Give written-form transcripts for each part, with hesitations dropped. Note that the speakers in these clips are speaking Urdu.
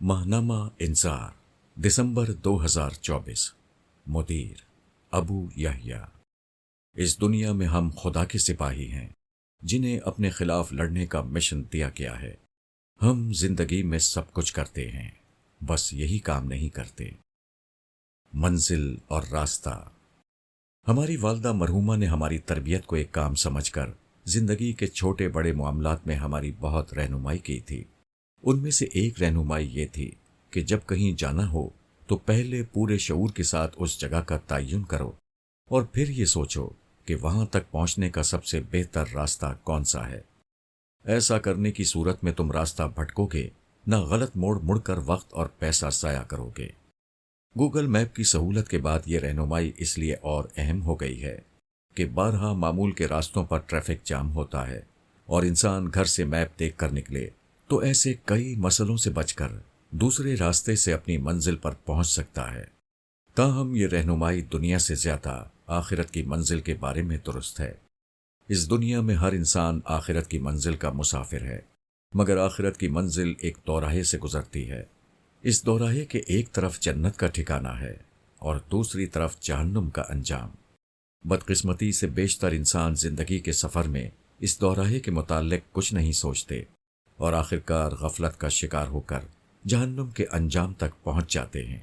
ماہنامہ انذار دسمبر 2024 مدیر ابو یحییٰ۔ اس دنیا میں ہم خدا کے سپاہی ہیں جنہیں اپنے خلاف لڑنے کا مشن دیا گیا ہے۔ ہم زندگی میں سب کچھ کرتے ہیں، بس یہی کام نہیں کرتے۔ منزل اور راستہ۔ ہماری والدہ مرحومہ نے ہماری تربیت کو ایک کام سمجھ کر زندگی کے چھوٹے بڑے معاملات میں ہماری بہت رہنمائی کی تھی۔ ان میں سے ایک رہنمائی یہ تھی کہ جب کہیں جانا ہو تو پہلے پورے شعور کے ساتھ اس جگہ کا تعین کرو اور پھر یہ سوچو کہ وہاں تک پہنچنے کا سب سے بہتر راستہ کون سا ہے۔ ایسا کرنے کی صورت میں تم راستہ بھٹکو گے، نہ غلط موڑ مڑ کر وقت اور پیسہ ضائع کرو گے۔ گوگل میپ کی سہولت کے بعد یہ رہنمائی اس لیے اور اہم ہو گئی ہے کہ بارہا معمول کے راستوں پر ٹریفک جام ہوتا ہے اور انسان گھر سے میپ دیکھ کر نکلے تو ایسے کئی مسئلوں سے بچ کر دوسرے راستے سے اپنی منزل پر پہنچ سکتا ہے۔ تاہم یہ رہنمائی دنیا سے زیادہ آخرت کی منزل کے بارے میں درست ہے۔ اس دنیا میں ہر انسان آخرت کی منزل کا مسافر ہے، مگر آخرت کی منزل ایک دوراہے سے گزرتی ہے۔ اس دوراہے کے ایک طرف جنت کا ٹھکانہ ہے اور دوسری طرف جہنم کا انجام۔ بدقسمتی سے بیشتر انسان زندگی کے سفر میں اس دوراہے کے متعلق کچھ نہیں سوچتے اور آخرکار غفلت کا شکار ہو کر جہنم کے انجام تک پہنچ جاتے ہیں۔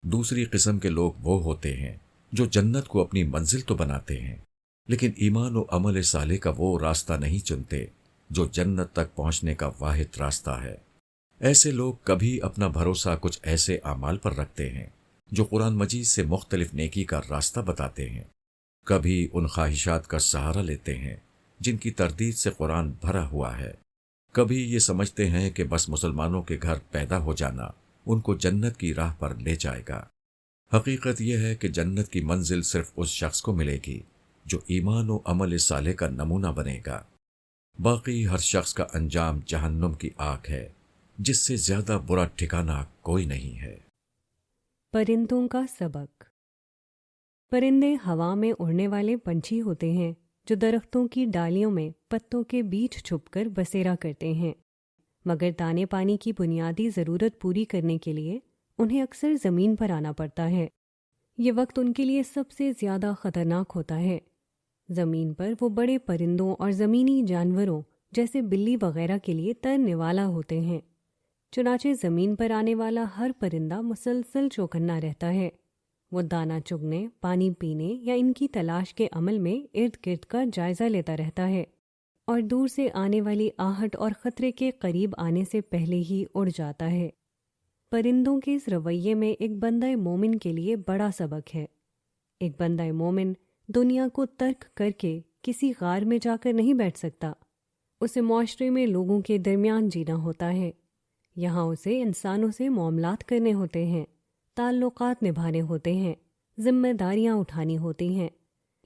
دوسری قسم کے لوگ وہ ہوتے ہیں جو جنت کو اپنی منزل تو بناتے ہیں لیکن ایمان و عمل صالح کا وہ راستہ نہیں چنتے جو جنت تک پہنچنے کا واحد راستہ ہے۔ ایسے لوگ کبھی اپنا بھروسہ کچھ ایسے اعمال پر رکھتے ہیں جو قرآن مجید سے مختلف نیکی کا راستہ بتاتے ہیں، کبھی ان خواہشات کا سہارا لیتے ہیں جن کی تردید سے قرآن بھرا ہوا ہے، کبھی یہ سمجھتے ہیں کہ بس مسلمانوں کے گھر پیدا ہو جانا ان کو جنت کی راہ پر لے جائے گا۔ حقیقت یہ ہے کہ جنت کی منزل صرف اس شخص کو ملے گی جو ایمان و عمل صالح کا نمونہ بنے گا۔ باقی ہر شخص کا انجام جہنم کی آگ ہے، جس سے زیادہ برا ٹھکانہ کوئی نہیں ہے۔ پرندوں کا سبق۔ پرندے ہوا میں اڑنے والے پنچھی ہوتے ہیں جو درختوں کی ڈالیوں میں پتوں کے بیچ چھپ کر بسیرا کرتے ہیں، مگر دانے پانی کی بنیادی ضرورت پوری کرنے کے لیے انہیں اکثر زمین پر آنا پڑتا ہے۔ یہ وقت ان کے لیے سب سے زیادہ خطرناک ہوتا ہے۔ زمین پر وہ بڑے پرندوں اور زمینی جانوروں جیسے بلی وغیرہ کے لیے ترنے والا ہوتے ہیں، چنانچہ زمین پر آنے والا ہر پرندہ مسلسل چوکنا رہتا ہے۔ وہ دانہ چگنے، پانی پینے یا ان کی تلاش کے عمل میں ارد گرد کا جائزہ لیتا رہتا ہے اور دور سے آنے والی آہٹ اور خطرے کے قریب آنے سے پہلے ہی اڑ جاتا ہے۔ پرندوں کے اس رویے میں ایک بندہ مومن کے لیے بڑا سبق ہے۔ ایک بندہ مومن دنیا کو ترک کر کے کسی غار میں جا کر نہیں بیٹھ سکتا۔ اسے معاشرے میں لوگوں کے درمیان جینا ہوتا ہے۔ یہاں اسے انسانوں سے معاملات کرنے ہوتے ہیں، تعلقات نبھانے ہوتے ہیں، ذمہ داریاں اٹھانی ہوتی ہیں،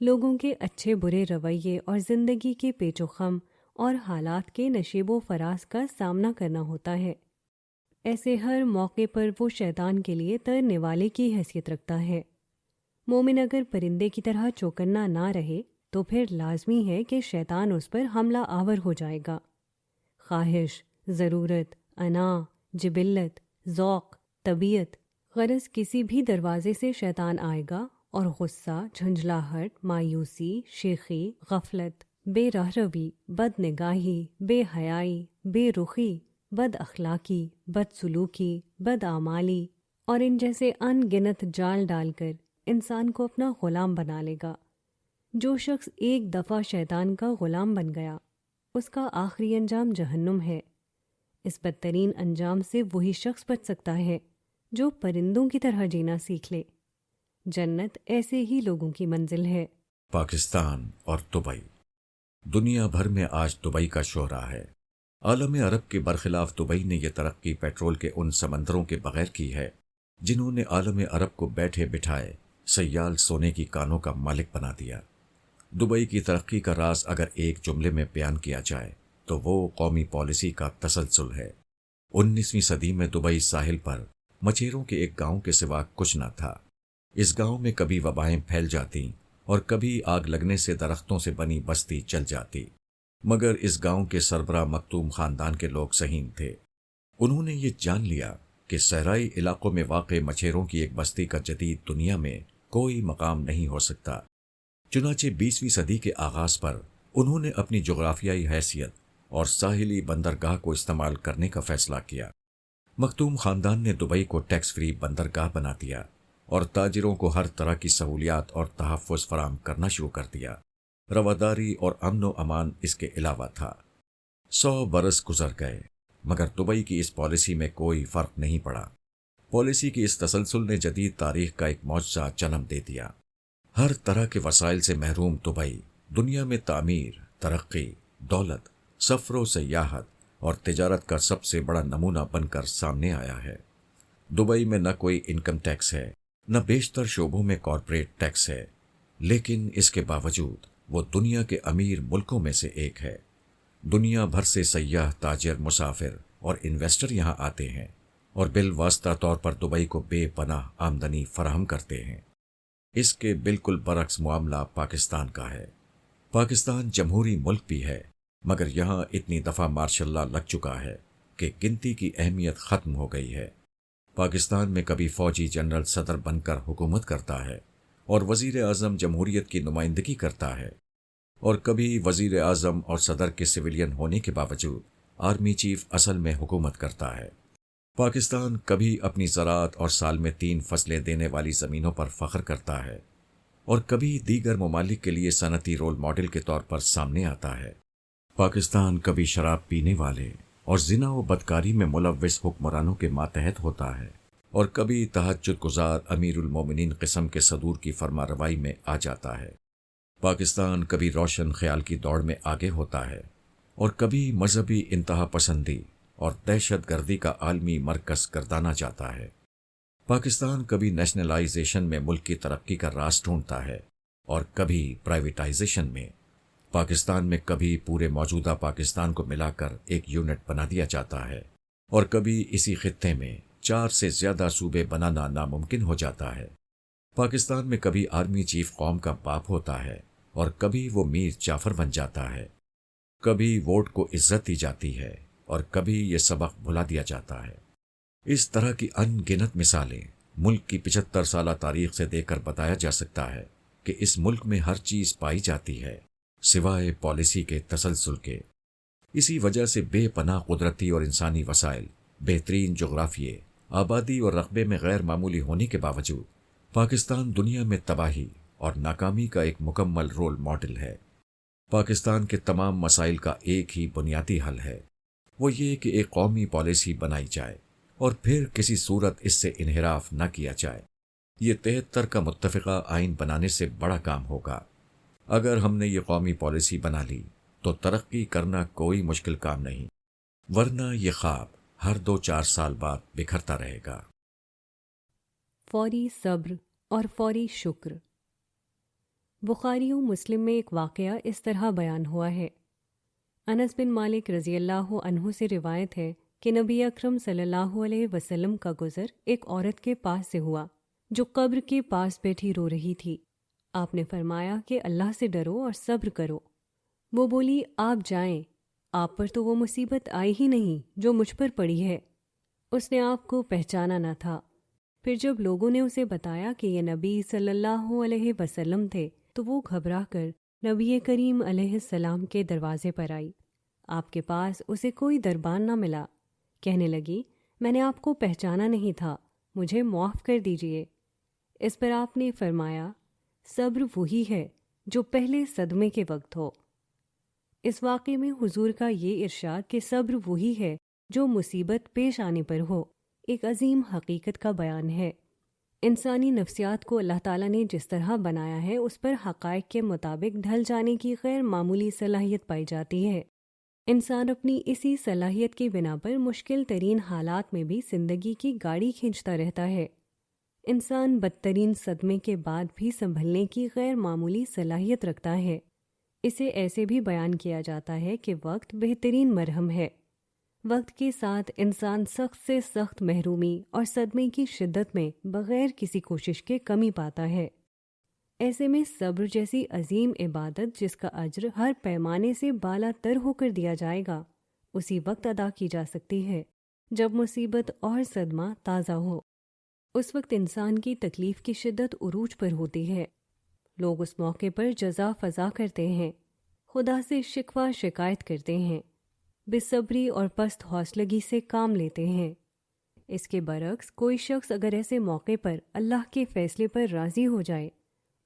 لوگوں کے اچھے برے رویے اور زندگی کے پیچ و خم اور حالات کے نشیب و فراز کا سامنا کرنا ہوتا ہے۔ ایسے ہر موقع پر وہ شیطان کے لیے ترنے والے کی حیثیت رکھتا ہے۔ مومن اگر پرندے کی طرح چوکنا نہ رہے تو پھر لازمی ہے کہ شیطان اس پر حملہ آور ہو جائے گا۔ خواہش، ضرورت، انا، جبلت، ذوق، طبیعت، غرض کسی بھی دروازے سے شیطان آئے گا اور غصہ، جھنجھلاہٹ، مایوسی، شیخی، غفلت، بے راہ روی، بد نگاہی، بے حیائی، بے رخی، بد اخلاقی، بد سلوکی، بد اعمالی اور ان جیسے ان گنت جال ڈال کر انسان کو اپنا غلام بنا لے گا۔ جو شخص ایک دفعہ شیطان کا غلام بن گیا، اس کا آخری انجام جہنم ہے۔ اس بدترین انجام سے وہی شخص بچ سکتا ہے جو پرندوں کی طرح جینا سیکھ لے۔ جنت ایسے ہی لوگوں کی منزل ہے۔ پاکستان اور دبئی۔ دنیا بھر میں آج دبئی کا شہرہ ہے۔ عالم عرب کے برخلاف دبئی نے یہ ترقی پیٹرول کے ان سمندروں کے بغیر کی ہے جنہوں نے عالم عرب کو بیٹھے بٹھائے سیال سونے کی کانوں کا مالک بنا دیا۔ دبئی کی ترقی کا راز اگر ایک جملے میں بیان کیا جائے تو وہ قومی پالیسی کا تسلسل ہے۔ 19ویں صدی میں دبئی ساحل پر مچھیروں کے ایک گاؤں کے سوا کچھ نہ تھا۔ اس گاؤں میں کبھی وبائیں پھیل جاتی اور کبھی آگ لگنے سے درختوں سے بنی بستی جل جاتی، مگر اس گاؤں کے سربراہ مختوم خاندان کے لوگ ذہین تھے۔ انہوں نے یہ جان لیا کہ صحرائی علاقوں میں واقع مچھیروں کی ایک بستی کا جدید دنیا میں کوئی مقام نہیں ہو سکتا۔ چنانچہ 20ویں صدی کے آغاز پر انہوں نے اپنی جغرافیائی حیثیت اور ساحلی بندرگاہ کو استعمال کرنے کا فیصلہ کیا۔ مختوم خاندان نے دبئی کو ٹیکس فری بندرگاہ بنا دیا اور تاجروں کو ہر طرح کی سہولیات اور تحفظ فراہم کرنا شروع کر دیا۔ رواداری اور امن و امان اس کے علاوہ تھا۔ 100 برس گزر گئے مگر دبئی کی اس پالیسی میں کوئی فرق نہیں پڑا۔ پالیسی کی اس تسلسل نے جدید تاریخ کا ایک معجزہ جنم دے دیا۔ ہر طرح کے وسائل سے محروم دبئی دنیا میں تعمیر، ترقی، دولت، سفر و سیاحت اور تجارت کا سب سے بڑا نمونہ بن کر سامنے آیا ہے۔ دبئی میں نہ کوئی انکم ٹیکس ہے، نہ بیشتر شعبوں میں کارپوریٹ ٹیکس ہے، لیکن اس کے باوجود وہ دنیا کے امیر ملکوں میں سے ایک ہے۔ دنیا بھر سے سیاح، تاجر، مسافر اور انویسٹر یہاں آتے ہیں اور بالواسطہ طور پر دبئی کو بے پناہ آمدنی فراہم کرتے ہیں۔ اس کے بالکل برعکس معاملہ پاکستان کا ہے۔ پاکستان جمہوری ملک بھی ہے مگر یہاں اتنی دفعہ مارشل لا لگ چکا ہے کہ گنتی کی اہمیت ختم ہو گئی ہے۔ پاکستان میں کبھی فوجی جنرل صدر بن کر حکومت کرتا ہے اور وزیر اعظم جمہوریت کی نمائندگی کرتا ہے، اور کبھی وزیر اعظم اور صدر کے سویلین ہونے کے باوجود آرمی چیف اصل میں حکومت کرتا ہے۔ پاکستان کبھی اپنی زراعت اور سال میں 3 فصلیں دینے والی زمینوں پر فخر کرتا ہے اور کبھی دیگر ممالک کے لیے صنعتی رول ماڈل کے طور پر سامنے آتا ہے۔ پاکستان کبھی شراب پینے والے اور زنا و بدکاری میں ملوث حکمرانوں کے ماتحت ہوتا ہے اور کبھی تہجد گزار امیر المومنین قسم کے صدور کی فرما روائی میں آ جاتا ہے۔ پاکستان کبھی روشن خیال کی دوڑ میں آگے ہوتا ہے اور کبھی مذہبی انتہا پسندی اور دہشت گردی کا عالمی مرکز گردانا جاتا ہے۔ پاکستان کبھی نیشنلائزیشن میں ملک کی ترقی کا راز ڈھونڈتا ہے اور کبھی پرائیویٹائزیشن میں۔ پاکستان میں کبھی پورے موجودہ پاکستان کو ملا کر ایک یونٹ بنا دیا جاتا ہے اور کبھی اسی خطے میں 4 سے زیادہ صوبے بنانا ناممکن ہو جاتا ہے۔ پاکستان میں کبھی آرمی چیف قوم کا باپ ہوتا ہے اور کبھی وہ میر جعفر بن جاتا ہے۔ کبھی ووٹ کو عزت دی جاتی ہے اور کبھی یہ سبق بھلا دیا جاتا ہے۔ اس طرح کی ان گنت مثالیں ملک کی 75 سالہ تاریخ سے دے کر بتایا جا سکتا ہے کہ اس ملک میں ہر چیز پائی جاتی ہے سوائے پالیسی کے تسلسل کے۔ اسی وجہ سے بے پناہ قدرتی اور انسانی وسائل، بہترین جغرافیے، آبادی اور رقبے میں غیر معمولی ہونے کے باوجود پاکستان دنیا میں تباہی اور ناکامی کا ایک مکمل رول ماڈل ہے۔ پاکستان کے تمام مسائل کا ایک ہی بنیادی حل ہے، وہ یہ کہ ایک قومی پالیسی بنائی جائے اور پھر کسی صورت اس سے انحراف نہ کیا جائے۔ یہ 73 کا متفقہ آئین بنانے سے بڑا کام ہوگا۔ اگر ہم نے یہ قومی پالیسی بنا لی تو ترقی کرنا کوئی مشکل کام نہیں، ورنہ یہ خواب ہر 2-4 سال بعد بکھرتا رہے گا۔ فوری صبر اور فوری شکر۔ بخاری و مسلم میں ایک واقعہ اس طرح بیان ہوا ہے۔ انس بن مالک رضی اللہ عنہ سے روایت ہے کہ نبی اکرم صلی اللہ علیہ وسلم کا گزر ایک عورت کے پاس سے ہوا جو قبر کے پاس بیٹھی رو رہی تھی۔ آپ نے فرمایا کہ اللہ سے ڈرو اور صبر کرو۔ وہ بولی، آپ جائیں، آپ پر تو وہ مصیبت آئی ہی نہیں جو مجھ پر پڑی ہے۔ اس نے آپ کو پہچانا نہ تھا۔ پھر جب لوگوں نے اسے بتایا کہ یہ نبی صلی اللہ علیہ وسلم تھے تو وہ گھبرا کر نبی کریم علیہ السلام کے دروازے پر آئی۔ آپ کے پاس اسے کوئی دربان نہ ملا۔ کہنے لگی، میں نے آپ کو پہچانا نہیں تھا، مجھے معاف کر دیجئے۔ اس پر آپ نے فرمایا، صبر وہی ہے جو پہلے صدمے کے وقت ہو۔ اس واقعے میں حضور کا یہ ارشاد کہ صبر وہی ہے جو مصیبت پیش آنے پر ہو، ایک عظیم حقیقت کا بیان ہے۔ انسانی نفسیات کو اللہ تعالیٰ نے جس طرح بنایا ہے اس پر حقائق کے مطابق ڈھل جانے کی غیر معمولی صلاحیت پائی جاتی ہے۔ انسان اپنی اسی صلاحیت کی بنا پر مشکل ترین حالات میں بھی زندگی کی گاڑی کھینچتا رہتا ہے۔ انسان بدترین صدمے کے بعد بھی سنبھلنے کی غیر معمولی صلاحیت رکھتا ہے۔ اسے ایسے بھی بیان کیا جاتا ہے کہ وقت بہترین مرہم ہے۔ وقت کے ساتھ انسان سخت سے سخت محرومی اور صدمے کی شدت میں بغیر کسی کوشش کے کمی پاتا ہے۔ ایسے میں صبر جیسی عظیم عبادت جس کا اجر ہر پیمانے سے بالا تر ہو کر دیا جائے گا، اسی وقت ادا کی جا سکتی ہے جب مصیبت اور صدمہ تازہ ہو، اس وقت انسان کی تکلیف کی شدت عروج پر ہوتی ہے۔ لوگ اس موقع پر جزا فضا کرتے ہیں، خدا سے شکوہ شکایت کرتے ہیں، بے صبری اور پست حوصلگی سے کام لیتے ہیں۔ اس کے برعکس کوئی شخص اگر ایسے موقع پر اللہ کے فیصلے پر راضی ہو جائے،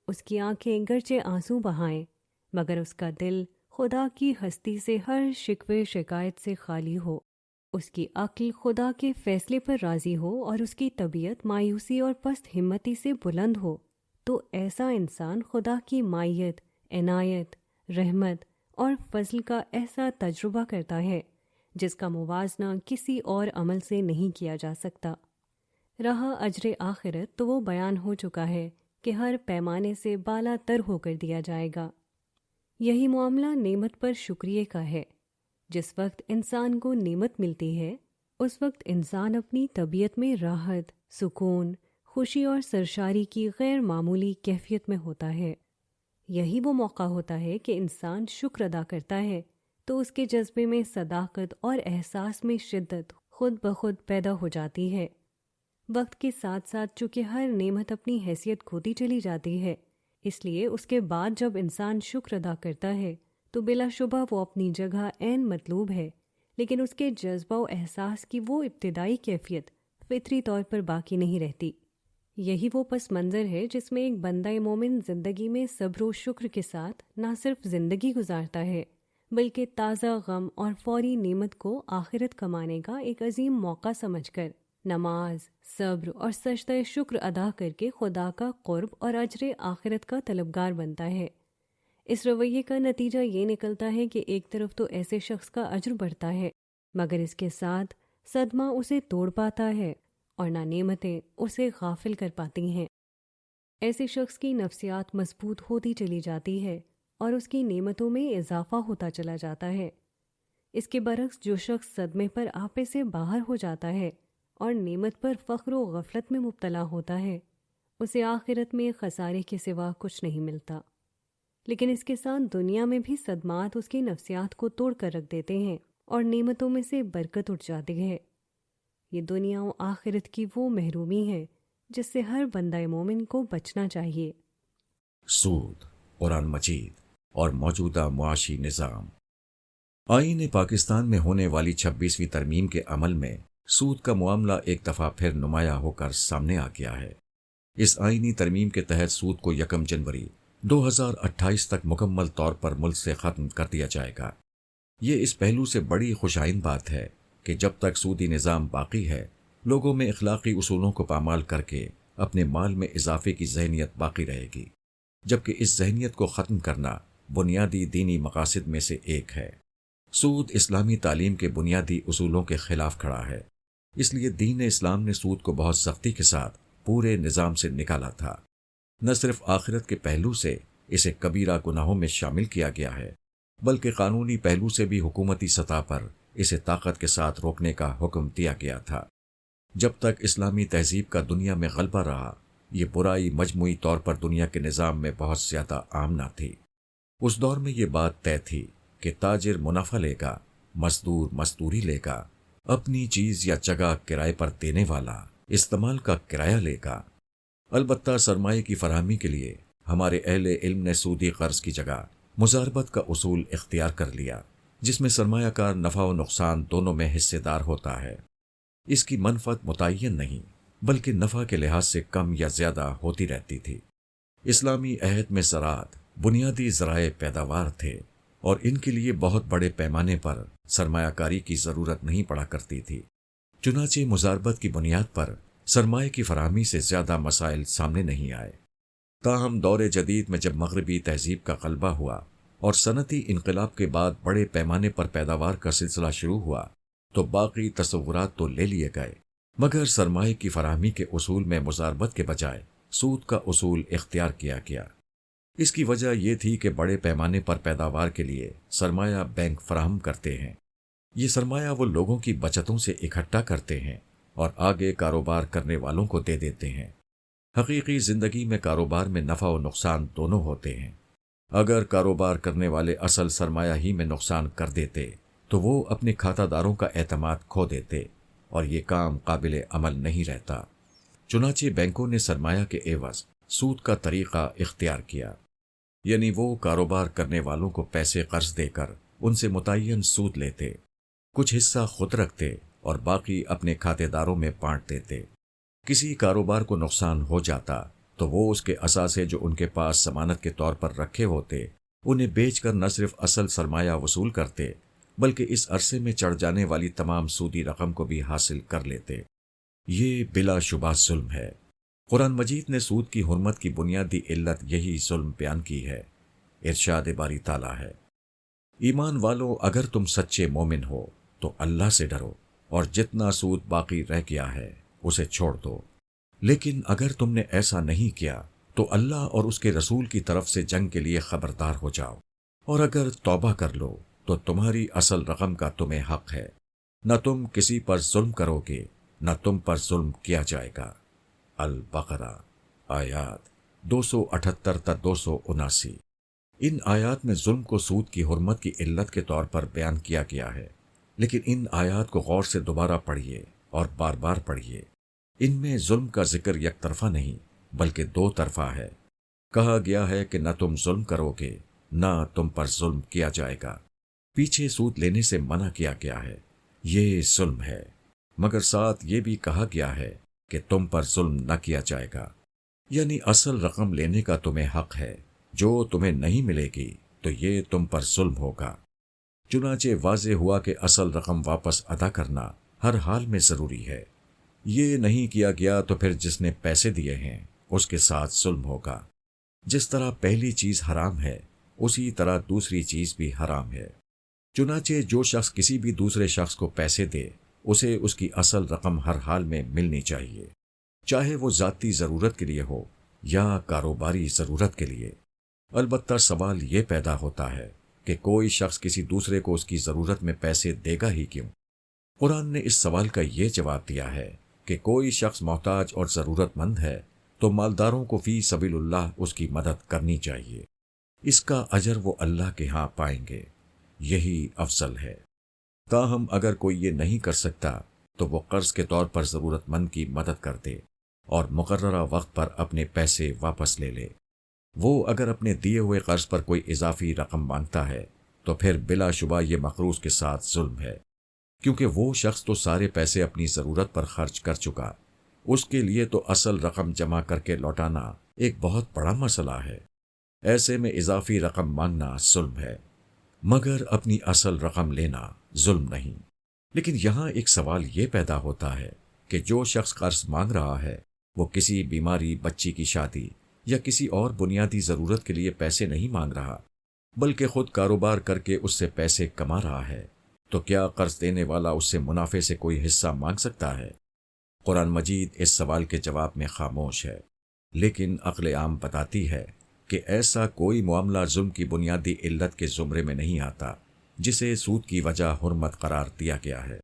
اس کی آنکھیں گرچہ آنسو بہائیں مگر اس کا دل خدا کی ہستی سے ہر شکوے شکایت سے خالی ہو، اس کی عقل خدا کے فیصلے پر راضی ہو اور اس کی طبیعت مایوسی اور پست ہمتی سے بلند ہو، تو ایسا انسان خدا کی مائیت، عنایت، رحمت اور فضل کا ایسا تجربہ کرتا ہے جس کا موازنہ کسی اور عمل سے نہیں کیا جا سکتا۔ رہا اجر آخرت تو وہ بیان ہو چکا ہے کہ ہر پیمانے سے بالا تر ہو کر دیا جائے گا۔ یہی معاملہ نعمت پر شکریہ کا ہے۔ جس وقت انسان کو نعمت ملتی ہے اس وقت انسان اپنی طبیعت میں راحت، سکون، خوشی اور سرشاری کی غیر معمولی کیفیت میں ہوتا ہے۔ یہی وہ موقع ہوتا ہے کہ انسان شکر ادا کرتا ہے تو اس کے جذبے میں صداقت اور احساس میں شدت خود بخود پیدا ہو جاتی ہے۔ وقت کے ساتھ ساتھ چونکہ ہر نعمت اپنی حیثیت کھوتی چلی جاتی ہے، اس لیے اس کے بعد جب انسان شکر ادا کرتا ہے تو بلا شبہ وہ اپنی جگہ عین مطلوب ہے، لیکن اس کے جذبہ و احساس کی وہ ابتدائی کیفیت فطری طور پر باقی نہیں رہتی۔ یہی وہ پس منظر ہے جس میں ایک بندہ مومن زندگی میں صبر و شکر کے ساتھ نہ صرف زندگی گزارتا ہے بلکہ تازہ غم اور فوری نعمت کو آخرت کمانے کا ایک عظیم موقع سمجھ کر نماز، صبر اور سجدہ شکر ادا کر کے خدا کا قرب اور اجر آخرت کا طلبگار بنتا ہے۔ اس رویے کا نتیجہ یہ نکلتا ہے کہ ایک طرف تو ایسے شخص کا اجر بڑھتا ہے مگر اس کے ساتھ صدمہ اسے توڑ پاتا ہے اور نہ نعمتیں اسے غافل کر پاتی ہیں۔ ایسے شخص کی نفسیات مضبوط ہوتی چلی جاتی ہے اور اس کی نعمتوں میں اضافہ ہوتا چلا جاتا ہے۔ اس کے برعکس جو شخص صدمے پر آپے سے باہر ہو جاتا ہے اور نعمت پر فخر و غفلت میں مبتلا ہوتا ہے، اسے آخرت میں خسارے کے سوا کچھ نہیں ملتا۔ لیکن اس کے ساتھ دنیا میں بھی صدمات اس کی نفسیات کو توڑ کر رکھ دیتے ہیں اور نعمتوں میں سے برکت اٹھ جاتی ہے۔ یہ دنیا و آخرت کی وہ محرومی ہے جس سے ہر بندہ مومن کو بچنا چاہیے۔ سود، قرآن مجید اور موجودہ معاشی نظام۔ آئین پاکستان میں ہونے والی 26ویں ترمیم کے عمل میں سود کا معاملہ ایک دفعہ پھر نمایاں ہو کر سامنے آ گیا ہے۔ اس آئینی ترمیم کے تحت سود کو 1 جنوری 2028 تک مکمل طور پر ملک سے ختم کر دیا جائے گا۔ یہ اس پہلو سے بڑی خوشائن بات ہے کہ جب تک سودی نظام باقی ہے، لوگوں میں اخلاقی اصولوں کو پامال کر کے اپنے مال میں اضافے کی ذہنیت باقی رہے گی، جبکہ اس ذہنیت کو ختم کرنا بنیادی دینی مقاصد میں سے ایک ہے۔ سود اسلامی تعلیم کے بنیادی اصولوں کے خلاف کھڑا ہے، اس لیے دین اسلام نے سود کو بہت سختی کے ساتھ پورے نظام سے نکالا تھا۔ نہ صرف آخرت کے پہلو سے اسے کبیرہ گناہوں میں شامل کیا گیا ہے، بلکہ قانونی پہلو سے بھی حکومتی سطح پر اسے طاقت کے ساتھ روکنے کا حکم دیا گیا تھا۔ جب تک اسلامی تہذیب کا دنیا میں غلبہ رہا، یہ برائی مجموعی طور پر دنیا کے نظام میں بہت زیادہ عام نہ تھی۔ اس دور میں یہ بات طے تھی کہ تاجر منافع لے گا، مزدور مزدوری لے گا، اپنی چیز یا جگہ کرائے پر دینے والا استعمال کا کرایہ لے گا۔ البتہ سرمایہ کی فراہمی کے لیے ہمارے اہل علم نے سودی قرض کی جگہ مضاربت کا اصول اختیار کر لیا، جس میں سرمایہ کار نفع و نقصان دونوں میں حصے دار ہوتا ہے۔ اس کی منفعت متعین نہیں بلکہ نفع کے لحاظ سے کم یا زیادہ ہوتی رہتی تھی۔ اسلامی عہد میں زراعت بنیادی ذرائع پیداوار تھے اور ان کے لیے بہت بڑے پیمانے پر سرمایہ کاری کی ضرورت نہیں پڑا کرتی تھی۔ چنانچہ مضاربت کی بنیاد پر سرمایہ کی فراہمی سے زیادہ مسائل سامنے نہیں آئے۔ تاہم دور جدید میں جب مغربی تہذیب کا غلبہ ہوا اور صنعتی انقلاب کے بعد بڑے پیمانے پر پیداوار کا سلسلہ شروع ہوا تو باقی تصورات تو لے لیے گئے، مگر سرمایہ کی فراہمی کے اصول میں مضاربت کے بجائے سود کا اصول اختیار کیا گیا۔ اس کی وجہ یہ تھی کہ بڑے پیمانے پر پیداوار کے لیے سرمایہ بینک فراہم کرتے ہیں۔ یہ سرمایہ وہ لوگوں کی بچتوں سے اکٹھا کرتے ہیں اور آگے کاروبار کرنے والوں کو دے دیتے ہیں۔ حقیقی زندگی میں کاروبار میں نفع و نقصان دونوں ہوتے ہیں۔ اگر کاروبار کرنے والے اصل سرمایہ ہی میں نقصان کر دیتے تو وہ اپنے کھاتہ داروں کا اعتماد کھو دیتے اور یہ کام قابل عمل نہیں رہتا۔ چنانچہ بینکوں نے سرمایہ کے عوض سود کا طریقہ اختیار کیا، یعنی وہ کاروبار کرنے والوں کو پیسے قرض دے کر ان سے متعین سود لیتے، کچھ حصہ خود رکھتے اور باقی اپنے کھاتے داروں میں بانٹ دیتے۔ کسی کاروبار کو نقصان ہو جاتا تو وہ اس کے اثاثے جو ان کے پاس ضمانت کے طور پر رکھے ہوتے انہیں بیچ کر نہ صرف اصل سرمایہ وصول کرتے بلکہ اس عرصے میں چڑھ جانے والی تمام سودی رقم کو بھی حاصل کر لیتے۔ یہ بلا شبہ ظلم ہے۔ قرآن مجید نے سود کی حرمت کی بنیادی علت یہی ظلم بیان کی ہے۔ ارشاد باری تعالیٰ ہے، ایمان والو اگر تم سچے مومن ہو تو اللہ سے ڈرو اور جتنا سود باقی رہ گیا ہے اسے چھوڑ دو، لیکن اگر تم نے ایسا نہیں کیا تو اللہ اور اس کے رسول کی طرف سے جنگ کے لیے خبردار ہو جاؤ، اور اگر توبہ کر لو تو تمہاری اصل رقم کا تمہیں حق ہے، نہ تم کسی پر ظلم کرو گے نہ تم پر ظلم کیا جائے گا۔ البقرہ آیات 278 تا 279۔ ان آیات میں ظلم کو سود کی حرمت کی علت کے طور پر بیان کیا گیا ہے، لیکن ان آیات کو غور سے دوبارہ پڑھیے اور بار بار پڑھیے۔ ان میں ظلم کا ذکر یک طرفہ نہیں بلکہ دو طرفہ ہے۔ کہا گیا ہے کہ نہ تم ظلم کرو گے نہ تم پر ظلم کیا جائے گا، پیچھے سود لینے سے منع کیا گیا ہے، یہ ظلم ہے، مگر ساتھ یہ بھی کہا گیا ہے کہ تم پر ظلم نہ کیا جائے گا، یعنی اصل رقم لینے کا تمہیں حق ہے، جو تمہیں نہیں ملے گی تو یہ تم پر ظلم ہوگا۔ چنانچہ واضح ہوا کہ اصل رقم واپس ادا کرنا ہر حال میں ضروری ہے۔ یہ نہیں کیا گیا تو پھر جس نے پیسے دیے ہیں اس کے ساتھ ظلم ہوگا۔ جس طرح پہلی چیز حرام ہے اسی طرح دوسری چیز بھی حرام ہے۔ چنانچہ جو شخص کسی بھی دوسرے شخص کو پیسے دے اسے اس کی اصل رقم ہر حال میں ملنی چاہیے، چاہے وہ ذاتی ضرورت کے لیے ہو یا کاروباری ضرورت کے لیے۔ البتہ سوال یہ پیدا ہوتا ہے کہ کوئی شخص کسی دوسرے کو اس کی ضرورت میں پیسے دے گا ہی کیوں؟ قرآن نے اس سوال کا یہ جواب دیا ہے کہ کوئی شخص محتاج اور ضرورت مند ہے تو مالداروں کو فی سبیل اللہ اس کی مدد کرنی چاہیے، اس کا اجر وہ اللہ کے ہاں پائیں گے، یہی افضل ہے۔ تاہم اگر کوئی یہ نہیں کر سکتا تو وہ قرض کے طور پر ضرورت مند کی مدد کر دے اور مقررہ وقت پر اپنے پیسے واپس لے لے۔ وہ اگر اپنے دیے ہوئے قرض پر کوئی اضافی رقم مانگتا ہے تو پھر بلا شبہ یہ مقروض کے ساتھ ظلم ہے، کیونکہ وہ شخص تو سارے پیسے اپنی ضرورت پر خرچ کر چکا، اس کے لیے تو اصل رقم جمع کر کے لوٹانا ایک بہت بڑا مسئلہ ہے۔ ایسے میں اضافی رقم مانگنا ظلم ہے، مگر اپنی اصل رقم لینا ظلم نہیں۔ لیکن یہاں ایک سوال یہ پیدا ہوتا ہے کہ جو شخص قرض مانگ رہا ہے وہ کسی بیماری، بچی کی شادی یا کسی اور بنیادی ضرورت کے لیے پیسے نہیں مانگ رہا بلکہ خود کاروبار کر کے اس سے پیسے کما رہا ہے، تو کیا قرض دینے والا اس سے منافع سے کوئی حصہ مانگ سکتا ہے؟ قرآن مجید اس سوال کے جواب میں خاموش ہے، لیکن عقل عام بتاتی ہے کہ ایسا کوئی معاملہ ظلم کی بنیادی علت کے زمرے میں نہیں آتا جسے سود کی وجہ حرمت قرار دیا گیا ہے۔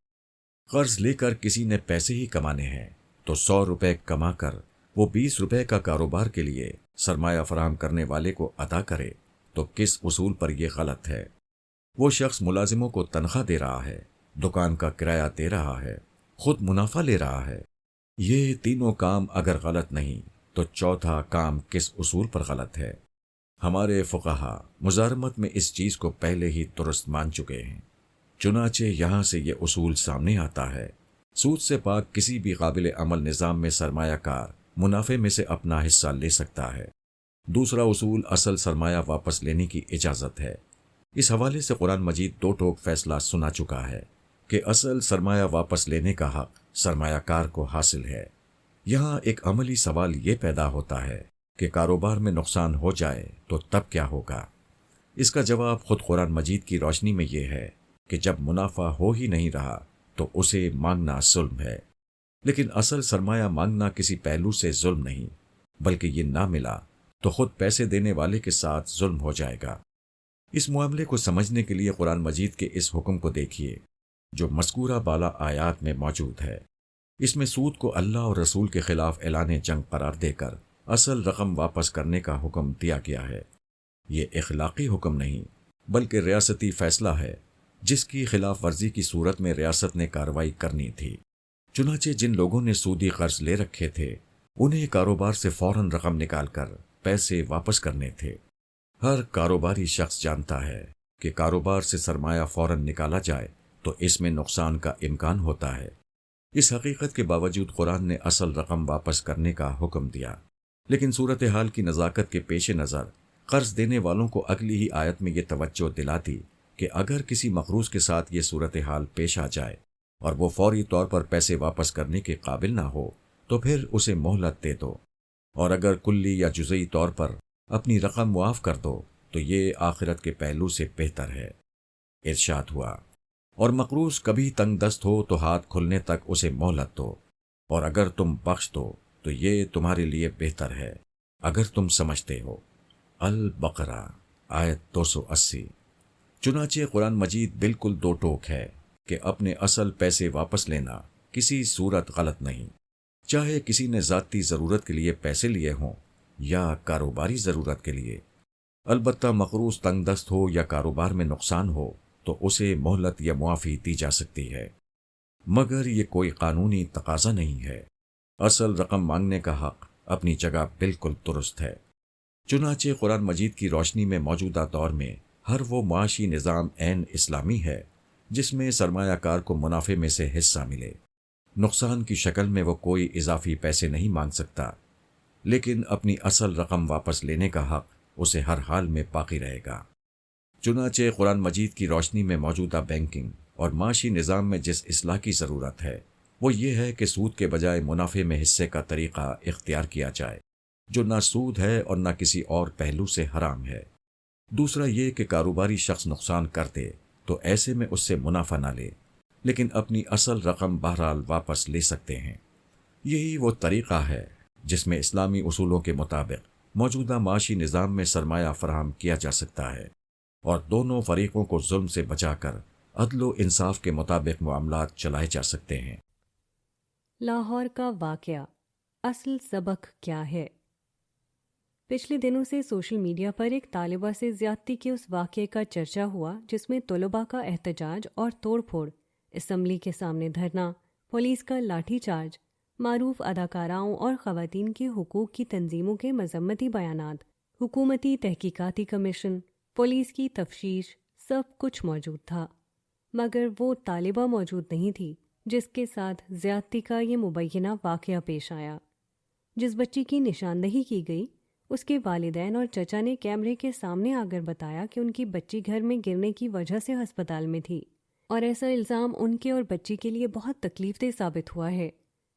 قرض لے کر کسی نے پیسے ہی کمانے ہیں تو 100 روپے کما کر وہ 20 روپے کا کاروبار کے لیے سرمایہ فراہم کرنے والے کو ادا کرے تو کس اصول پر یہ غلط ہے؟ وہ شخص ملازموں کو تنخواہ دے رہا ہے، دکان کا کرایہ دے رہا ہے، خود منافع لے رہا ہے۔ یہ تینوں کام اگر غلط نہیں تو چوتھا کام کس اصول پر غلط ہے؟ ہمارے فقہا مزارمت میں اس چیز کو پہلے ہی درست مان چکے ہیں، چنانچہ یہاں سے یہ اصول سامنے آتا ہے، سود سے پاک کسی بھی قابل عمل نظام میں سرمایہ کار منافع میں سے اپنا حصہ لے سکتا ہے۔ دوسرا اصول اصل سرمایہ واپس لینے کی اجازت ہے۔ اس حوالے سے قرآن مجید دو ٹوک فیصلہ سنا چکا ہے کہ اصل سرمایہ واپس لینے کا حق سرمایہ کار کو حاصل ہے۔ یہاں ایک عملی سوال یہ پیدا ہوتا ہے کہ کاروبار میں نقصان ہو جائے تو تب کیا ہوگا؟ اس کا جواب خود قرآن مجید کی روشنی میں یہ ہے کہ جب منافع ہو ہی نہیں رہا تو اسے مانگنا ظلم ہے، لیکن اصل سرمایہ مانگنا کسی پہلو سے ظلم نہیں، بلکہ یہ نہ ملا تو خود پیسے دینے والے کے ساتھ ظلم ہو جائے گا۔ اس معاملے کو سمجھنے کے لیے قرآن مجید کے اس حکم کو دیکھیے جو مذکورہ بالا آیات میں موجود ہے۔ اس میں سود کو اللہ اور رسول کے خلاف اعلان جنگ قرار دے کر اصل رقم واپس کرنے کا حکم دیا گیا ہے۔ یہ اخلاقی حکم نہیں بلکہ ریاستی فیصلہ ہے جس کی خلاف ورزی کی صورت میں ریاست نے کارروائی کرنی تھی۔ چنانچہ جن لوگوں نے سودی قرض لے رکھے تھے انہیں کاروبار سے فوراً رقم نکال کر پیسے واپس کرنے تھے۔ ہر کاروباری شخص جانتا ہے کہ کاروبار سے سرمایہ فوراً نکالا جائے تو اس میں نقصان کا امکان ہوتا ہے۔ اس حقیقت کے باوجود قرآن نے اصل رقم واپس کرنے کا حکم دیا، لیکن صورتحال کی نزاکت کے پیش نظر قرض دینے والوں کو اگلی ہی آیت میں یہ توجہ دلا دی کہ اگر کسی مقروض کے ساتھ یہ صورتحال پیش آ جائے اور وہ فوری طور پر پیسے واپس کرنے کے قابل نہ ہو تو پھر اسے مہلت دے دو، اور اگر کلی یا جزئی طور پر اپنی رقم معاف کر دو تو یہ آخرت کے پہلو سے بہتر ہے۔ ارشاد ہوا، اور مقروض کبھی تنگ دست ہو تو ہاتھ کھلنے تک اسے مہلت دو، اور اگر تم بخش دو تو یہ تمہارے لیے بہتر ہے اگر تم سمجھتے ہو۔ البقرہ آیت 280۔ چنانچہ قرآن مجید بالکل دو ٹوک ہے کہ اپنے اصل پیسے واپس لینا کسی صورت غلط نہیں، چاہے کسی نے ذاتی ضرورت کے لیے پیسے لیے ہوں یا کاروباری ضرورت کے لیے۔ البتہ مقروض تنگ دست ہو یا کاروبار میں نقصان ہو تو اسے مہلت یا معافی دی جا سکتی ہے، مگر یہ کوئی قانونی تقاضا نہیں ہے۔ اصل رقم مانگنے کا حق اپنی جگہ بالکل درست ہے۔ چنانچہ قرآن مجید کی روشنی میں موجودہ دور میں ہر وہ معاشی نظام عین اسلامی ہے جس میں سرمایہ کار کو منافع میں سے حصہ ملے۔ نقصان کی شکل میں وہ کوئی اضافی پیسے نہیں مانگ سکتا، لیکن اپنی اصل رقم واپس لینے کا حق اسے ہر حال میں باقی رہے گا۔ چنانچہ قرآن مجید کی روشنی میں موجودہ بینکنگ اور معاشی نظام میں جس اصلاح کی ضرورت ہے وہ یہ ہے کہ سود کے بجائے منافع میں حصے کا طریقہ اختیار کیا جائے جو نہ سود ہے اور نہ کسی اور پہلو سے حرام ہے۔ دوسرا یہ کہ کاروباری شخص نقصان کر دے تو ایسے میں اس سے منافع نہ لے، لیکن اپنی اصل رقم بہرحال واپس لے سکتے ہیں۔ یہی وہ طریقہ ہے جس میں اسلامی اصولوں کے مطابق موجودہ معاشی نظام میں سرمایہ فراہم کیا جا سکتا ہے اور دونوں فریقوں کو ظلم سے بچا کر عدل و انصاف کے مطابق معاملات چلائے جا سکتے ہیں۔ لاہور کا واقعہ، اصل سبق کیا ہے؟ پچھلے دنوں سے سوشل میڈیا پر ایک طالبہ سے زیادتی کے اس واقعے کا چرچا ہوا جس میں طلباء کا احتجاج اور توڑ پھوڑ، اسمبلی کے سامنے دھرنا، پولیس کا لاٹھی چارج، معروف اداکاراؤں اور خواتین کے حقوق کی تنظیموں کے مذمتی بیانات، حکومتی تحقیقاتی کمیشن، پولیس کی تفتیش، سب کچھ موجود تھا، مگر وہ طالبہ موجود نہیں تھی جس کے ساتھ زیادتی کا یہ مبینہ واقعہ پیش آیا۔ جس بچی کی نشاندہی کی گئی اس کے والدین اور چچا نے کیمرے کے سامنے آ کر بتایا کہ ان کی بچی گھر میں گرنے کی وجہ سے ہسپتال میں تھی، اور ایسا الزام ان کے اور بچی کے لیے بہت تکلیف دہ ثابت ہوا ہے۔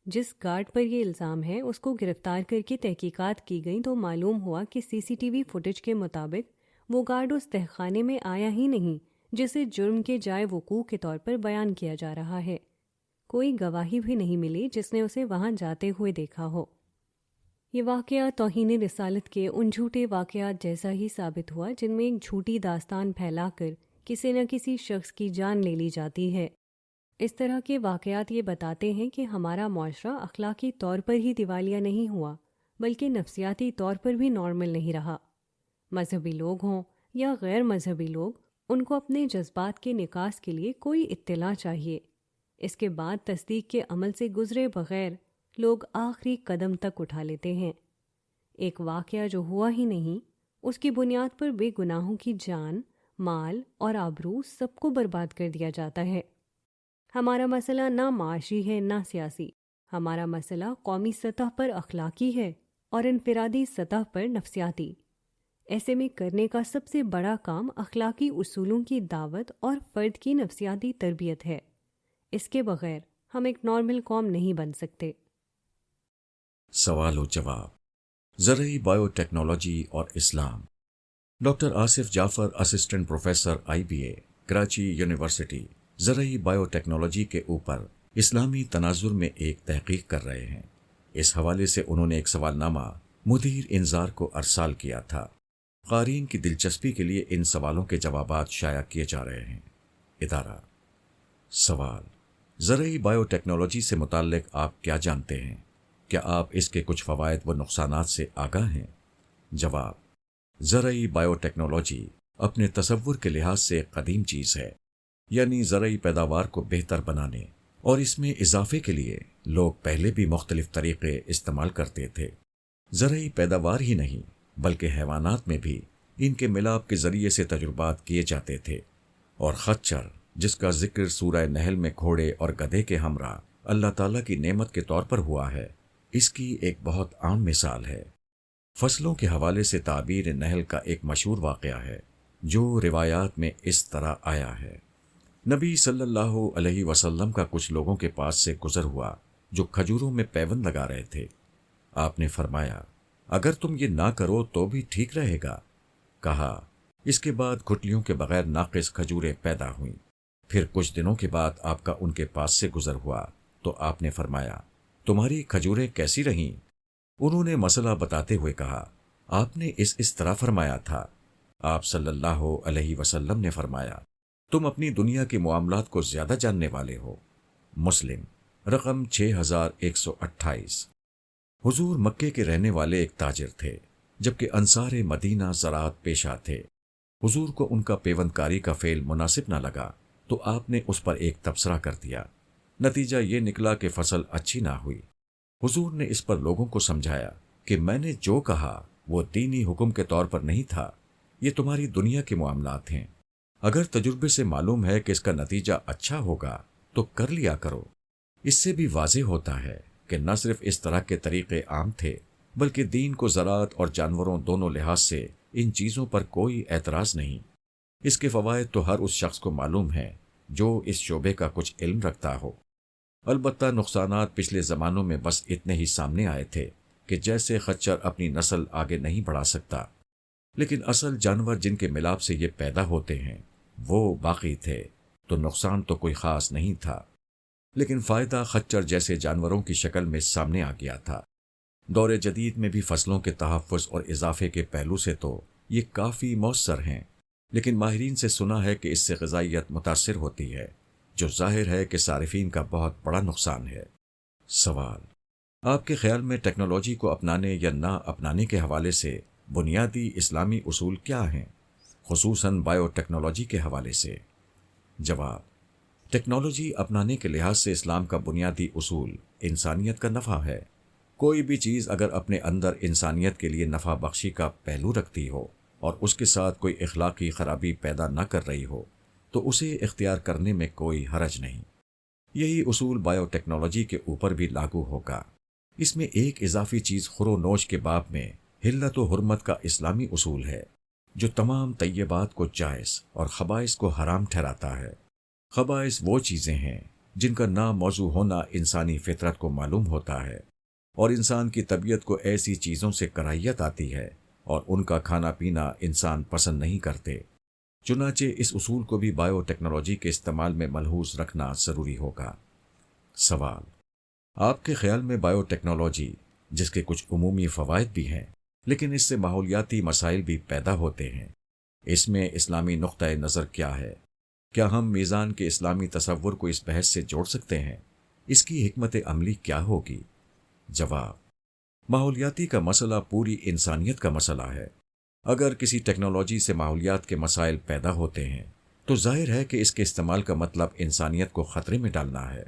جس گارڈ پر یہ الزام ہے اس کو گرفتار کر کے تحقیقات کی گئیں تو معلوم ہوا کہ CCTV فوٹیج کے مطابق وہ گارڈ اس تہخانے میں آیا ہی نہیں جسے جرم کے جائے وقوع کے طور پر بیان کیا جا رہا ہے۔ کوئی گواہی بھی نہیں ملی جس نے اسے وہاں جاتے ہوئے دیکھا ہو۔ یہ واقعہ توہین رسالت کے ان جھوٹے واقعات جیسا ہی ثابت ہوا جن میں ایک جھوٹی داستان پھیلا کر کسی نہ کسی شخص کی جان لے لی جاتی ہے۔ اس طرح کے واقعات یہ بتاتے ہیں کہ ہمارا معاشرہ اخلاقی طور پر ہی دیوالیہ نہیں ہوا بلکہ نفسیاتی طور پر بھی نارمل نہیں رہا۔ مذہبی لوگ ہوں یا غیر مذہبی لوگ، ان کو اپنے جذبات کے نکاس کے لیے کوئی اطلاع چاہیے۔ اس کے بعد تصدیق کے عمل سے گزرے بغیر لوگ آخری قدم تک اٹھا لیتے ہیں۔ ایک واقعہ جو ہوا ہی نہیں، اس کی بنیاد پر بے گناہوں کی جان، مال اور آبرو سب کو برباد کر دیا جاتا ہے۔ ہمارا مسئلہ نہ معاشی ہے نہ سیاسی، ہمارا مسئلہ قومی سطح پر اخلاقی ہے اور انفرادی سطح پر نفسیاتی۔ ایسے میں کرنے کا سب سے بڑا کام اخلاقی اصولوں کی دعوت اور فرد کی نفسیاتی تربیت ہے۔ اس کے بغیر ہم ایک نارمل قوم نہیں بن سکتے۔ سوال و جواب، زرعی بائیو ٹیکنالوجی اور اسلام۔ Doctor Asif Jafar, assistant professor IBA، Karachi university, زرعی بائیو ٹیکنالوجی کے اوپر اسلامی تناظر میں ایک تحقیق کر رہے ہیں۔ اس حوالے سے انہوں نے ایک سوال نامہ مدیر انظار کو ارسال کیا تھا۔ قارئین کی دلچسپی کے لیے ان سوالوں کے جوابات شائع کیے جا رہے ہیں۔ ادارہ: سوال: زرعی بائیو ٹیکنالوجی سے متعلق آپ کیا جانتے ہیں؟ کیا آپ اس کے کچھ فوائد و نقصانات سے آگاہ ہیں؟ جواب: زرعی بائیو ٹیکنالوجی اپنے تصور کے لحاظ سے ایک قدیم چیز ہے، یعنی زرعی پیداوار کو بہتر بنانے اور اس میں اضافے کے لیے لوگ پہلے بھی مختلف طریقے استعمال کرتے تھے۔ زرعی پیداوار ہی نہیں بلکہ حیوانات میں بھی ان کے ملاپ کے ذریعے سے تجربات کیے جاتے تھے، اور خچر جس کا ذکر سورہ نحل میں گھوڑے اور گدھے کے ہمراہ اللہ تعالیٰ کی نعمت کے طور پر ہوا ہے، اس کی ایک بہت عام مثال ہے۔ فصلوں کے حوالے سے تعبیر نحل کا ایک مشہور واقعہ ہے جو روایات میں اس طرح آیا ہے۔ نبی صلی اللہ علیہ وسلم کا کچھ لوگوں کے پاس سے گزر ہوا جو کھجوروں میں پیوند لگا رہے تھے۔ آپ نے فرمایا، اگر تم یہ نہ کرو تو بھی ٹھیک رہے گا۔ کہا، اس کے بعد گھٹلیوں کے بغیر ناقص کھجوریں پیدا ہوئیں۔ پھر کچھ دنوں کے بعد آپ کا ان کے پاس سے گزر ہوا تو آپ نے فرمایا، تمہاری کھجوریں کیسی رہیں؟ انہوں نے مسئلہ بتاتے ہوئے کہا، آپ نے اس طرح فرمایا تھا۔ آپ صلی اللہ علیہ وسلم نے فرمایا، تم اپنی دنیا کے معاملات کو زیادہ جاننے والے ہو۔ مسلم رقم 6128۔ حضور مکے کے رہنے والے ایک تاجر تھے، جبکہ انصار مدینہ زراعت پیشہ تھے۔ حضور کو ان کا پیوندکاری کا فعل مناسب نہ لگا تو آپ نے اس پر ایک تبصرہ کر دیا۔ نتیجہ یہ نکلا کہ فصل اچھی نہ ہوئی۔ حضور نے اس پر لوگوں کو سمجھایا کہ میں نے جو کہا وہ دینی حکم کے طور پر نہیں تھا، یہ تمہاری دنیا کے معاملات ہیں۔ اگر تجربے سے معلوم ہے کہ اس کا نتیجہ اچھا ہوگا تو کر لیا کرو۔ اس سے بھی واضح ہوتا ہے کہ نہ صرف اس طرح کے طریقے عام تھے بلکہ دین کو زراعت اور جانوروں دونوں لحاظ سے ان چیزوں پر کوئی اعتراض نہیں۔ اس کے فوائد تو ہر اس شخص کو معلوم ہے جو اس شعبے کا کچھ علم رکھتا ہو۔ البتہ نقصانات پچھلے زمانوں میں بس اتنے ہی سامنے آئے تھے کہ جیسے خچر اپنی نسل آگے نہیں بڑھا سکتا، لیکن اصل جانور جن کے ملاپ سے یہ پیدا ہوتے ہیں وہ باقی تھے، تو نقصان تو کوئی خاص نہیں تھا، لیکن فائدہ خچر جیسے جانوروں کی شکل میں سامنے آ گیا تھا۔ دور جدید میں بھی فصلوں کے تحفظ اور اضافے کے پہلو سے تو یہ کافی مؤثر ہیں، لیکن ماہرین سے سنا ہے کہ اس سے غذائیت متاثر ہوتی ہے، جو ظاہر ہے کہ صارفین کا بہت بڑا نقصان ہے۔ سوال، آپ کے خیال میں ٹیکنالوجی کو اپنانے یا نہ اپنانے کے حوالے سے بنیادی اسلامی اصول کیا ہیں، خصوصاً بائیو ٹیکنالوجی کے حوالے سے؟ جواب، ٹیکنالوجی اپنانے کے لحاظ سے اسلام کا بنیادی اصول انسانیت کا نفع ہے۔ کوئی بھی چیز اگر اپنے اندر انسانیت کے لیے نفع بخشی کا پہلو رکھتی ہو اور اس کے ساتھ کوئی اخلاقی خرابی پیدا نہ کر رہی ہو تو اسے اختیار کرنے میں کوئی حرج نہیں۔ یہی اصول بائیو ٹیکنالوجی کے اوپر بھی لاگو ہوگا۔ اس میں ایک اضافی چیز خور و نوش کے باب میں حلت و حرمت کا اسلامی اصول ہے، جو تمام طیبات کو جائز اور خبائث کو حرام ٹھہراتا ہے۔ خبائث وہ چیزیں ہیں جن کا ناموضوع ہونا انسانی فطرت کو معلوم ہوتا ہے، اور انسان کی طبیعت کو ایسی چیزوں سے کراہیت آتی ہے اور ان کا کھانا پینا انسان پسند نہیں کرتے۔ چنانچہ اس اصول کو بھی بائیو ٹیکنالوجی کے استعمال میں ملحوظ رکھنا ضروری ہوگا۔ سوال، آپ کے خیال میں بائیو ٹیکنالوجی، جس کے کچھ عمومی فوائد بھی ہیں لیکن اس سے ماحولیاتی مسائل بھی پیدا ہوتے ہیں، اس میں اسلامی نقطۂ نظر کیا ہے؟ کیا ہم میزان کے اسلامی تصور کو اس بحث سے جوڑ سکتے ہیں؟ اس کی حکمت عملی کیا ہوگی؟ جواب، ماحولیاتی کا مسئلہ پوری انسانیت کا مسئلہ ہے۔ اگر کسی ٹیکنالوجی سے ماحولیات کے مسائل پیدا ہوتے ہیں تو ظاہر ہے کہ اس کے استعمال کا مطلب انسانیت کو خطرے میں ڈالنا ہے۔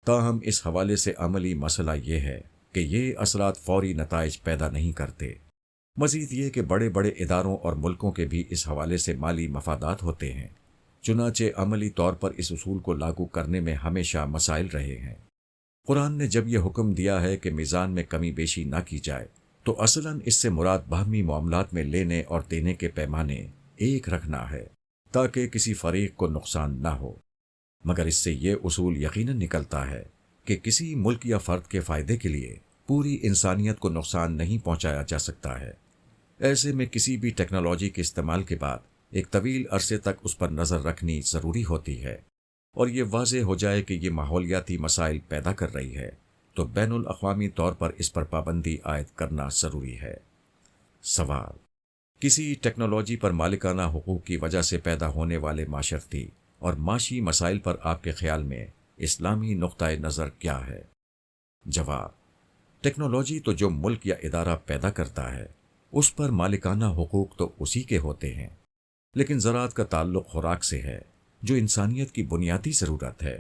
تاہم اس حوالے سے عملی مسئلہ یہ ہے کہ یہ اثرات فوری نتائج پیدا نہیں کرتے۔ مزید یہ کہ بڑے بڑے اداروں اور ملکوں کے بھی اس حوالے سے مالی مفادات ہوتے ہیں، چنانچہ عملی طور پر اس اصول کو لاگو کرنے میں ہمیشہ مسائل رہے ہیں۔ قرآن نے جب یہ حکم دیا ہے کہ میزان میں کمی بیشی نہ کی جائے تو اصلاً اس سے مراد باہمی معاملات میں لینے اور دینے کے پیمانے ایک رکھنا ہے تاکہ کسی فریق کو نقصان نہ ہو، مگر اس سے یہ اصول یقیناً نکلتا ہے کہ کسی ملک یا فرد کے فائدے کے لیے پوری انسانیت کو نقصان نہیں پہنچایا جا سکتا ہے۔ ایسے میں کسی بھی ٹیکنالوجی کے استعمال کے بعد ایک طویل عرصے تک اس پر نظر رکھنی ضروری ہوتی ہے، اور یہ واضح ہو جائے کہ یہ ماحولیاتی مسائل پیدا کر رہی ہے تو بین الاقوامی طور پر اس پر پابندی عائد کرنا ضروری ہے۔ سوال، کسی ٹیکنالوجی پر مالکانہ حقوق کی وجہ سے پیدا ہونے والے معاشرتی اور معاشی مسائل پر آپ کے خیال میں اسلامی نقطۂ نظر کیا ہے؟ جواب، ٹیکنالوجی تو جو ملک یا ادارہ پیدا کرتا ہے اس پر مالکانہ حقوق تو اسی کے ہوتے ہیں، لیکن زراعت کا تعلق خوراک سے ہے جو انسانیت کی بنیادی ضرورت ہے۔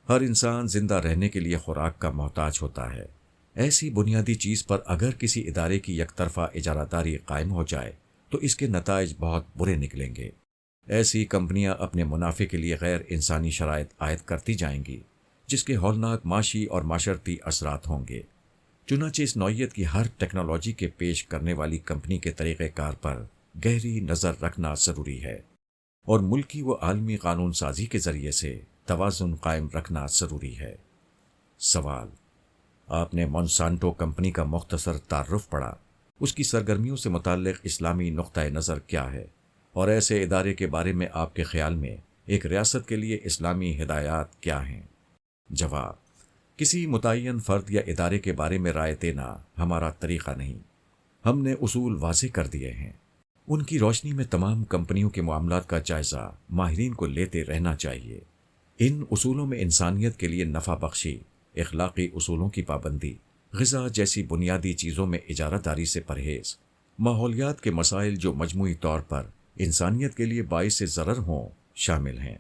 ہر انسان زندہ رہنے کے لیے خوراک کا محتاج ہوتا ہے۔ ایسی بنیادی چیز پر اگر کسی ادارے کی یک طرفہ اجارہ داری قائم ہو جائے تو اس کے نتائج بہت برے نکلیں گے۔ ایسی کمپنیاں اپنے منافع کے لیے غیر انسانی شرائط عائد کرتی جائیں گی، جس کے ہولناک معاشی اور معاشرتی اثرات ہوں گے۔ چنانچہ اس نوعیت کی ہر ٹیکنالوجی کے پیش کرنے والی کمپنی کے طریقہ کار پر گہری نظر رکھنا ضروری ہے، اور ملکی و عالمی قانون سازی کے ذریعے سے توازن قائم رکھنا ضروری ہے۔ سوال: آپ نے مونسانٹو کمپنی کا مختصر تعارف پڑھا، اس کی سرگرمیوں سے متعلق اسلامی نقطۂ نظر کیا ہے، اور ایسے ادارے کے بارے میں آپ کے خیال میں ایک ریاست کے لیے اسلامی ہدایات کیا ہیں؟ جواب: کسی متعین فرد یا ادارے کے بارے میں رائے دینا ہمارا طریقہ نہیں۔ ہم نے اصول واضح کر دیے ہیں، ان کی روشنی میں تمام کمپنیوں کے معاملات کا جائزہ ماہرین کو لیتے رہنا چاہیے۔ ان اصولوں میں انسانیت کے لیے نفع بخشی، اخلاقی اصولوں کی پابندی، غذا جیسی بنیادی چیزوں میں اجارہ داری سے پرہیز، ماحولیات کے مسائل جو مجموعی طور پر انسانیت کے لیے باعث ضرر ہوں شامل ہیں۔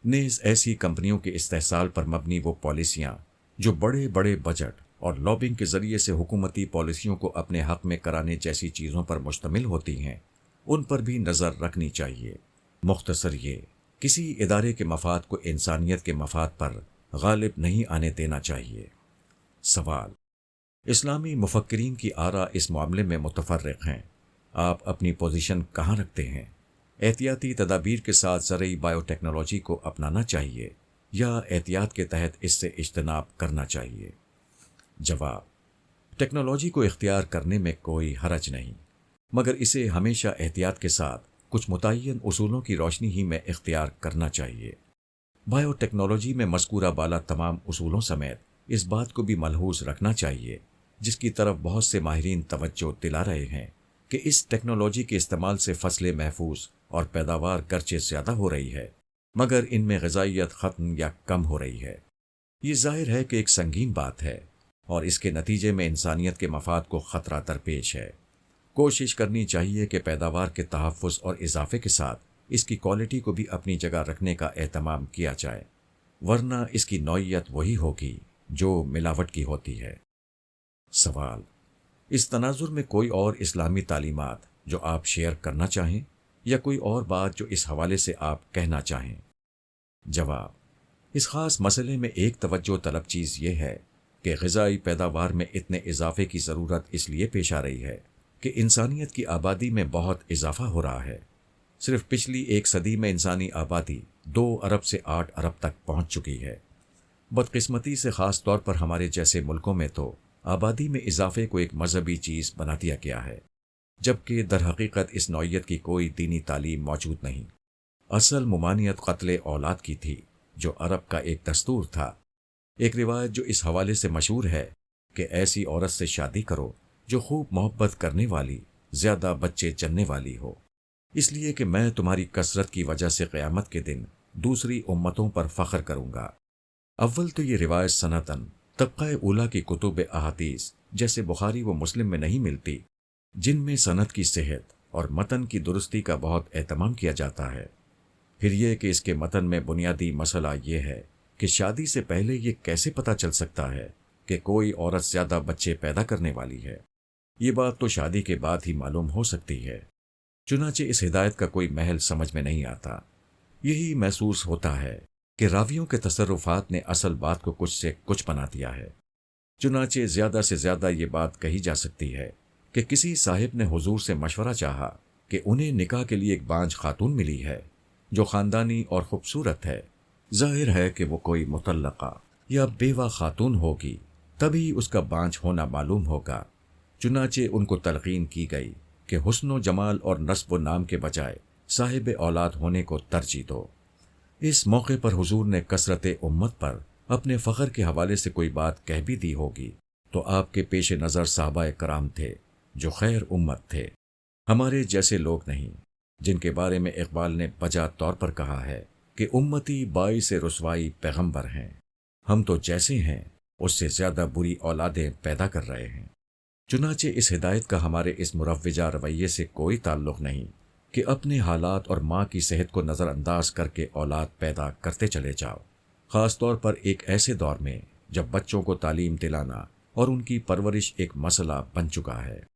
نیز ایسی کمپنیوں کے استحصال پر مبنی وہ پالیسیاں جو بڑے بڑے بجٹ اور لابنگ کے ذریعے سے حکومتی پالیسیوں کو اپنے حق میں کرانے جیسی چیزوں پر مشتمل ہوتی ہیں، ان پر بھی نظر رکھنی چاہیے۔ مختصر یہ، کسی ادارے کے مفاد کو انسانیت کے مفاد پر غالب نہیں آنے دینا چاہیے۔ سوال: اسلامی مفکرین کی آراء اس معاملے میں متفرق ہیں، آپ اپنی پوزیشن کہاں رکھتے ہیں؟ احتیاطی تدابیر کے ساتھ زرعی بائیو ٹیکنالوجی کو اپنانا چاہیے یا احتیاط کے تحت اس سے اجتناب کرنا چاہیے؟ جواب: ٹیکنالوجی کو اختیار کرنے میں کوئی حرج نہیں، مگر اسے ہمیشہ احتیاط کے ساتھ کچھ متعین اصولوں کی روشنی ہی میں اختیار کرنا چاہیے۔ بائیو ٹیکنالوجی میں مذکورہ بالا تمام اصولوں سمیت اس بات کو بھی ملحوظ رکھنا چاہیے، جس کی طرف بہت سے ماہرین توجہ دلا رہے ہیں، کہ اس ٹیکنالوجی کے استعمال سے فصلیں محفوظ اور پیداوار گرچہ زیادہ ہو رہی ہے، مگر ان میں غذائیت ختم یا کم ہو رہی ہے۔ یہ ظاہر ہے کہ ایک سنگین بات ہے، اور اس کے نتیجے میں انسانیت کے مفاد کو خطرہ درپیش ہے۔ کوشش کرنی چاہیے کہ پیداوار کے تحفظ اور اضافے کے ساتھ اس کی کوالٹی کو بھی اپنی جگہ رکھنے کا اہتمام کیا جائے، ورنہ اس کی نوعیت وہی ہوگی جو ملاوٹ کی ہوتی ہے۔ سوال: اس تناظر میں کوئی اور اسلامی تعلیمات جو آپ شیئر کرنا چاہیں، یا کوئی اور بات جو اس حوالے سے آپ کہنا چاہیں؟ جواب: اس خاص مسئلے میں ایک توجہ طلب چیز یہ ہے کہ غذائی پیداوار میں اتنے اضافے کی ضرورت اس لیے پیش آ رہی ہے کہ انسانیت کی آبادی میں بہت اضافہ ہو رہا ہے۔ صرف پچھلی ایک صدی میں انسانی آبادی 2 ارب سے 8 ارب تک پہنچ چکی ہے۔ بدقسمتی سے خاص طور پر ہمارے جیسے ملکوں میں تو آبادی میں اضافے کو ایک مذہبی چیز بنا دیا گیا ہے، جبکہ در حقیقت اس نوعیت کی کوئی دینی تعلیم موجود نہیں۔ اصل ممانعت قتل اولاد کی تھی، جو عرب کا ایک دستور تھا۔ ایک روایت جو اس حوالے سے مشہور ہے کہ ایسی عورت سے شادی کرو جو خوب محبت کرنے والی، زیادہ بچے جننے والی ہو، اس لیے کہ میں تمہاری کثرت کی وجہ سے قیامت کے دن دوسری امتوں پر فخر کروں گا۔ اول تو یہ روایت سنتاً طبقہ اولیٰ کی کتب احادیث جیسے بخاری و مسلم میں نہیں ملتی، جن میں سند کی صحت اور متن کی درستی کا بہت اہتمام کیا جاتا ہے۔ پھر یہ کہ اس کے متن میں بنیادی مسئلہ یہ ہے کہ شادی سے پہلے یہ کیسے پتہ چل سکتا ہے کہ کوئی عورت زیادہ بچے پیدا کرنے والی ہے؟ یہ بات تو شادی کے بعد ہی معلوم ہو سکتی ہے۔ چنانچہ اس ہدایت کا کوئی محل سمجھ میں نہیں آتا۔ یہی محسوس ہوتا ہے کہ راویوں کے تصرفات نے اصل بات کو کچھ سے کچھ بنا دیا ہے۔ چنانچہ زیادہ سے زیادہ یہ بات کہی جا سکتی ہے کہ کسی صاحب نے حضور سے مشورہ چاہا کہ انہیں نکاح کے لیے ایک بانجھ خاتون ملی ہے جو خاندانی اور خوبصورت ہے، ظاہر ہے کہ وہ کوئی مطلقہ یا بیوہ خاتون ہوگی، تبھی اس کا بانجھ ہونا معلوم ہوگا۔ چنانچہ ان کو تلقین کی گئی کہ حسن و جمال اور نسب و نام کے بجائے صاحب اولاد ہونے کو ترجیح دو۔ اس موقع پر حضور نے کثرت امت پر اپنے فخر کے حوالے سے کوئی بات کہہ بھی دی ہوگی تو آپ کے پیش نظر صحابہ کرام تھے جو خیر امت تھے، ہمارے جیسے لوگ نہیں، جن کے بارے میں اقبال نے بجا طور پر کہا ہے کہ امتی باعث رسوائی پیغمبر ہیں، ہم تو جیسے ہیں اس سے زیادہ بری اولادیں پیدا کر رہے ہیں۔ چنانچہ اس ہدایت کا ہمارے اس مروجہ رویے سے کوئی تعلق نہیں کہ اپنے حالات اور ماں کی صحت کو نظر انداز کر کے اولاد پیدا کرتے چلے جاؤ، خاص طور پر ایک ایسے دور میں جب بچوں کو تعلیم دلانا اور ان کی پرورش ایک مسئلہ بن چکا ہے۔